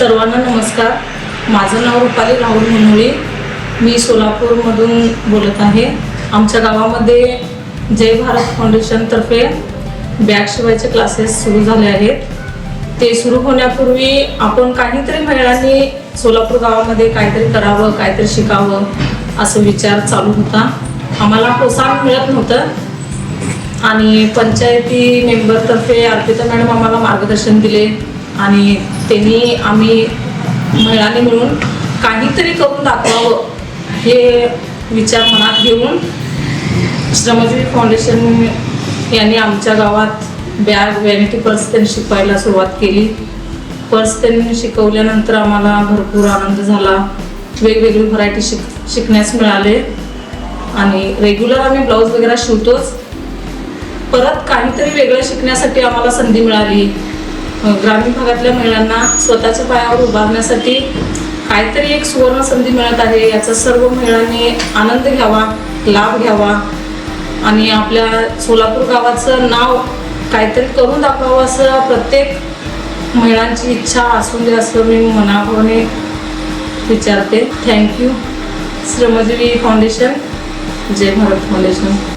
सर्वांना नमस्कार. माझं नाव रुपाली राहुल मुनोळी. मी सोलापूरमधून बोलत आहे. आमच्या गावामध्ये जय भारत फाउंडेशनतर्फे बॅग शिवायचे क्लासेस सुरू झाले आहेत. ते सुरू होण्यापूर्वी आपण काहीतरी महिलांनी सोलापूर गावामध्ये काहीतरी करावं, काहीतरी शिकावं असं विचार चालू होता. आम्हाला प्रोत्साहन मिळत नव्हतं आणि पंचायती मेंबरतर्फे अर्पिता मॅडम आम्हाला मार्गदर्शन दिले आणि त्यांनी आम्ही महिलांनी मिळून काहीतरी करून दाखवावं हे विचार मनात घेऊन श्रमजीवी फाउंडेशन यांनी आमच्या गावात बॅग, व्हॅनिटी पर्स त्यांनी शिकवायला सुरुवात केली. पर्स त्यांनी शिकवल्यानंतर आम्हाला भरपूर आनंद झाला. वेगवेगळी व्हरायटी शिकण्यास मिळाले आणि रेग्युलर आम्ही ब्लाऊज वगैरे शिवतोच. परत काहीतरी वेगळं शिकण्यासाठी आम्हाला संधी मिळाली. ग्रामीण भागातल्या महिलांना स्वतःच्या पायावर उभारण्यासाठी काहीतरी एक सुवर्ण संधी मिळत आहे. याचा सर्व महिलांनी आनंद घ्यावा, लाभ घ्यावा आणि आपल्या सोलापूर गावाचं नाव काहीतरी करून दाखवावं असं प्रत्येक महिलांची इच्छा असून दे असं मी मनाभावाने विचारते. थँक्यू श्रमजीवी फाउंडेशन, जय भारत फाउंडेशन.